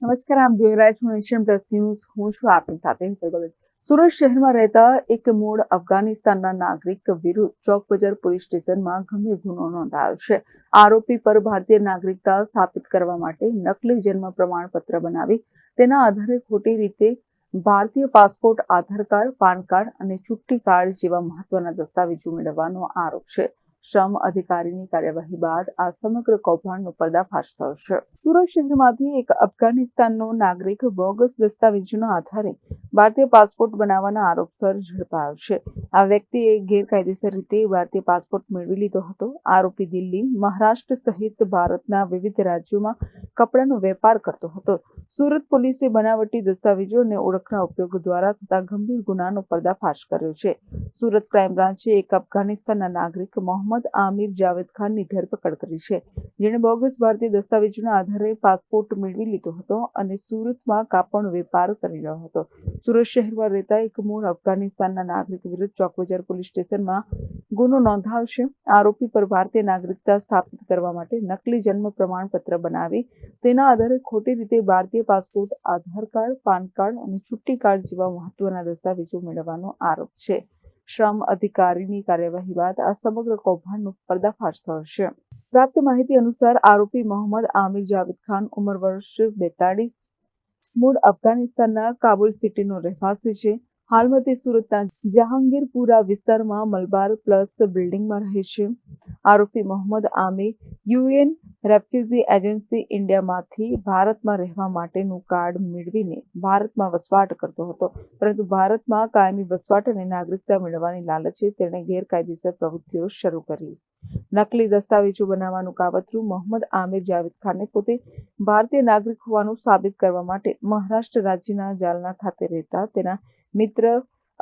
નમસ્કાર, આપ જોઈ રહ્યા છો નેશન પ્લસ ન્યૂઝ. હું છું આપની સાથે હેતલ ભગત. સુરત શહેરમાં રહેતા એક મૂળ અફઘાનિસ્તાનના નાગરિક વિરુદ્ધ ચોક બજાર પોલીસ સ્ટેશનમાં ગંભીર ગુનો નોંધાયો છે. આરોપી પર ભારતીય નાગરિકતા સ્થાપિત કરવા માટે નકલી જન્મ પ્રમાણપત્ર બનાવી તેના આધારે ખોટી રીતે ભારતીય પાસપોર્ટ, આધાર કાર્ડ, પાન કાર્ડ અને ચૂંટણી કાર્ડ જેવા મહત્વના દસ્તાવેજો મેળવવાનો આરોપ છે. શ્રમ અધિકારીની કાર્યવાહી બાદ આ સમગ્ર કૌભાંડનો પર્દાફાશ થયો છે. સુરત શહેરમાંથી એક અફઘાનિસ્તાનનો નાગરિક બોગસ દસ્તાવેજોના આધારે ભારતીય પાસપોર્ટ બનાવવાના આરોપસર ઝડપાયો છે. આ વ્યક્તિએ ગેરકાયદેસર રીતે ભારતીય પાસપોર્ટ મેળવી લીધો હતો. આરોપી દિલ્હી, મહારાષ્ટ્ર સહિત ભારતના વિવિધ રાજ્યોમાં કપડાનો વેપાર કરતો હતો. સુરત પોલીસે બનાવટી દસ્તાવેજો અને ઓળખના ઉપયોગ દ્વારા થતા ગંભીર ગુનાનો પર્દાફાશ કર્યો છે. સુરત ક્રાઇમ બ્રાન્ચે એક અફઘાનિસ્તાનના નાગરિક મોહમ્મદ આમિર જાવેદ ખાનની ધરપકડ કરી છે, જેણે બોગસ ભારતીય દસ્તાવેજોના આધારે પાસપોર્ટ મેળવી લીધો હતો અને સુરતમાં કાપડનો વેપાર કરી રહ્યો હતો. સુરત શહેરમાં રહેતા એક મૂળ અફઘાનિસ્તાનના નાગરિક વિરુદ્ધ ચોક બજાર પોલીસ સ્ટેશનમાં ગુનો નોંધાયો છે. આરોપી પર ભારતીય નાગરિકતા સ્થાપિત કરવા માટે નકલી જન્મ પ્રમાણપત્ર બનાવી તેના આધારે ખોટી રીતે ભારતીય પાસપોર્ટ, આધાર કાર્ડ, પાન કાર્ડ અને ચૂંટણી કાર્ડ જેવા મહત્વના દસ્તાવેજો મેળવવાનો આરોપ છે. શ્રમ અધિકારીની કાર્યવાહી બાદ આ સમગ્ર કૌભાંડનો પર્દાફાશ થયો છે. પ્રાપ્ત માહિતી અનુસાર આરોપી મોહમ્મદ આમિર જાવેદ ખાન, ઉંમર વર્ષ 42, મૂળ અફઘાનિસ્તાનના કાબુલ સિટીનો રહેવાસી છે. હાલમાં તે સુરતના જહાંગીરપુરા વિસ્તારમાં મલબાર પ્લસ બિલ્ડિંગમાં રહે છે. આરોપી Mohammad Aamir UN refugee agency ઇન્ડિયામાંથી ભારતમાં રહેવા માટેનું કાર્ડ મેળવીને ભારતમાં વસવાટ કરતો હતો, પરંતુ ભારતમાં કાયમી વસવાટ અને નાગરિકતા મેળવવાની લાલચે તેણે ગેરકાયદેસર પ્રવૃત્તિઓ શરૂ કરી. નકલી દસ્તાવેજો બનાવવાનું કાવતરું મોહમ્મદ આમિર જાવેદ ખાનને પોતે ભારતીય નાગરિક હોવાનું સાબિત કરવા માટે મહારાષ્ટ્ર રાજ્યના જાલના ખાતે રહેતા તેના મિત્ર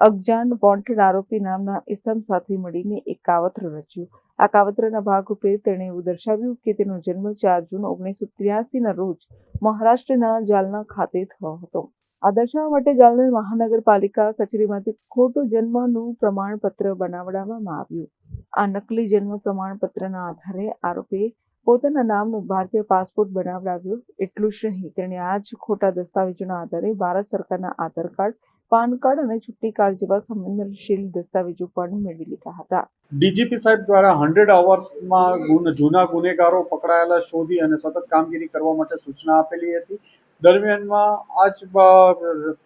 અગજાન વોન્ટેડ આરોપી નામના ઇસમ સાથે મળીને એક કાવતરું રચ્યું. આ કાવતરાના ભાગરૂપે તેણે એવું દર્શાવ્યું કે તેનો જન્મ 4 જૂન 1983ના રોજ મહારાષ્ટ્રના જાલના ખાતે થયો હતો. આ દર્શાવવા માટે જાલના મહાનગરપાલિકા કચેરીમાંથી ખોટું જન્મનું પ્રમાણપત્ર બનાવડાવવામાં આવ્યું. આ નકલી જન્મ પ્રમાણપત્રના આધારે આરોપીએ પોતાના નામનો ભારતીય પાસપોર્ટ બનાવડાવ્યો. એટલું જ નહીં, તેણે આ જ ખોટા દસ્તાવેજોના આધારે ભારત સરકારના આધાર કાર્ડ, પાન કાર્ડ અને ચૂંટણી કાર્ડ જેવા સંવેદનશીલ દસ્તાવેજો પણ મેળવી લીધા હતા. ડીજીપી સાહેબ દ્વારા 100 અવર્સમાં જૂના ગુનેગારો પકડાયેલા શોધી અને સતત કામગીરી કરવા માટે સૂચના આપેલી હતી. દરમિયાનમાં આ જ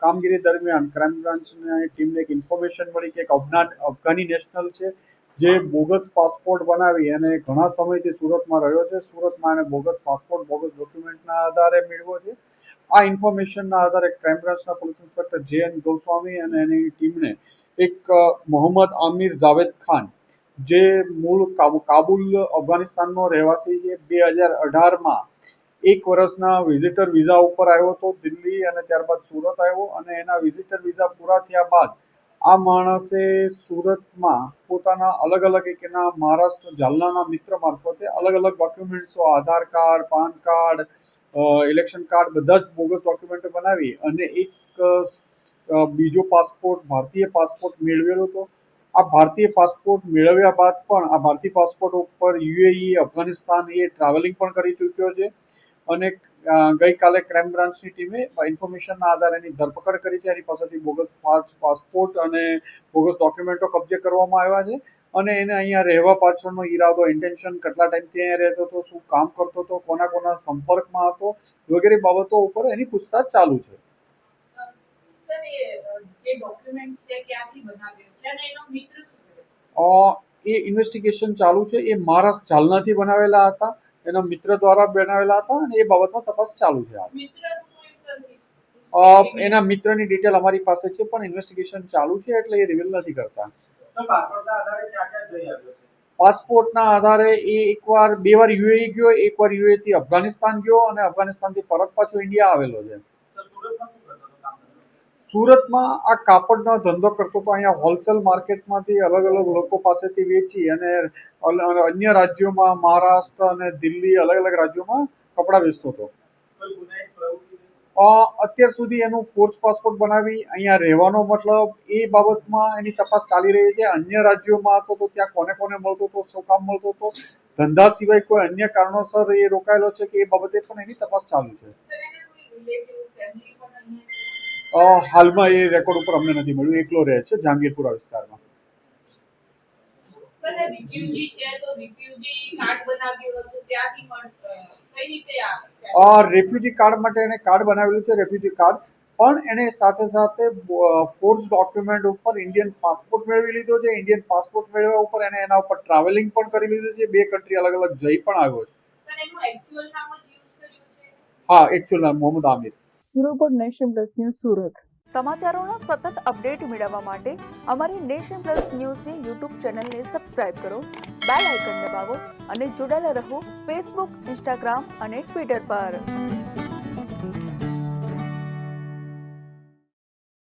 કામગીરી દરમિયાન ક્રાઇમ બ્રાન્ચની ટીમને એક ઇન્ફોર્મેશન મળી કે એક અફઘાની નેશનલ છે જે બોગસ પાસપોર્ટ બનાવી અને ઘણા સમયથી સુરતમાં રહ્યો છે. સુરતમાં એને બોગસ પાસપોર્ટ, બોગસ ડોક્યુમેન્ટના આધારે મેળવ્યો છે. આ ઇન્ફોર્મેશનના આધારે ક્રાઇમ બ્રાન્ચના પોલીસ ઇન્સ્પેક્ટર જે.એન. ગોસ્વામી અને એની ટીમને એક મોહમ્મદ આમિર જાવેદ ખાન, જે મૂળ કાબુલ અફઘાનિસ્તાનનો રહેવાસી છે, 2018માં 1 વર્ષના વિઝિટર વિઝા ઉપર આવ્યો હતો દિલ્હી અને ત્યારબાદ સુરત આવ્યો અને એના વિઝિટર વિઝા પૂરા થયા બાદ આ માણસે સુરતમાં પોતાના અલગ અલગ એના મહારાષ્ટ્ર જાલનાના મિત્ર મારફતે અલગ અલગ ડોક્યુમેન્ટ્સો, Aadhaar card, PAN card, election card, બધા જ બોગસ ડોક્યુમેન્ટો બનાવી અને એક બીજો પાસપોર્ટ, ભારતીય પાસપોર્ટ મેળવેલો હતો. આ ભારતીય પાસપોર્ટ મેળવ્યા બાદ પણ આ ભારતીય પાસપોર્ટ ઉપર યુએઈ, અફઘાનિસ્તાન એ ટ્રાવેલિંગ પણ કરી ચૂક્યો છે અને ગઈકાલે ક્રાઇમ બ્રાન્ચની ટીમે ઇન્ફોર્મેશનના આધારે એની ધરપકડ કરી છે. એની પાસેથી બોગસ પાસપોર્ટ અને બોગસ ડોક્યુમેન્ટો કબજે કરવામાં આવ્યા છે અને એને અહીંયા રહેવા પાછળનો ઈરાદો, ઇન્ટેન્શન, કેટલા ટાઈમથી અહીંયા રહેતો હતો, શું કામ કરતો હતો, કોના સંપર્કમાં હતો વગેરે બાબતો ઉપર એની પૂછતાછ ચાલુ છે. એ ઇન્વેસ્ટિગેશન ચાલુ છે. એ મહારાષ્ટ્ર જાલનાથી બનાવેલા હતા, એના મિત્ર દ્વારા બનાવેલા હતા અને એ બાબતમાં તપાસ ચાલુ છે. એના મિત્રની ડિટેલ અમારી પાસે છે પણ ઇન્વેસ્ટિગેશન ચાલુ છે એટલે એ રિવીલ નથી કરતા. પાસપોર્ટના આધારે એ બે વાર યુએઈ ગયો, એકવાર યુએઈ થી અફઘાનિસ્તાન ગયો અને અફઘાનિસ્તાનથી પરત પાછો ઇન્ડિયા આવેલો છે. સુરતમાં આ કાપડનો ધંધો કરતો હતો. અહીંયા હોલસેલ માર્કેટમાંથી અલગ અલગ લોકો પાસેથી વેચી અને અન્ય રાજ્યોમાં, મહારાષ્ટ્ર અને દિલ્હી, અલગ અલગ રાજ્યોમાં કપડાં વેચતો હતો. અત્યાર સુધી એનું ફોર્સ પાસપોર્ટ બનાવી અહીંયા રહેવાનો મતલબ એ બાબતમાં એની તપાસ ચાલી રહી છે. અન્ય રાજ્યોમાં હતો તો ત્યાં કોને કોને મળતો હતો, શું કામ મળતો હતો, ધંધા સિવાય કોઈ અન્ય કારણોસર એ રોકાયેલો છે કે એ બાબતે પણ એની તપાસ ચાલુ છે. રિલેટિવ ફેમિલી પણ અહીંયા છે? હાલમાં એ રેકોર્ડ ઉપર અમને નથી મળ્યું. એકલો રહે છે જહાંગીરપુરા વિસ્તારમાં. સર રિફ્યુજી છે તો રિફ્યુજી કાર્ડ બનાવ્યું હતું ત્યાંથી કઈ રીતે રેફ્યુજી કાર્ડ માટે એને કાર્ડ બનાવેલું છે, રેફ્યુજી કાર્ડ, પણ એને સાથે સાથે ફોર્જ ડોક્યુમેન્ટ ઉપર ઇન્ડિયન પાસપોર્ટ મેળવી લીધો છે. ઇન્ડિયન પાસપોર્ટ મેળવ્યા ઉપર એને એના ઉપર ટ્રાવેલિંગ પણ કરી લીધું છે. 2 કન્ટ્રી અલગ અલગ જઈ પણ આવ્યો છે. સર એનું એક્ચ્યુઅલ નામ જ યુઝ કર્યું છે? હા, એકચ્યુઅલ નામ Mohammad Aamir. Report Nation Plus News Surat. સમાચારોનો સતત અપડેટ મેળવવા માટે અમારી નેશન પ્લસ ન્યૂઝની યુટ્યુબ ચેનલને સબસ્ક્રાઇબ કરો, બેલ આઇકન દબાવો અને જોડાયેલા રહો ફેસબુક, ઇન્સ્ટાગ્રામ અને ટ્વિટર પર.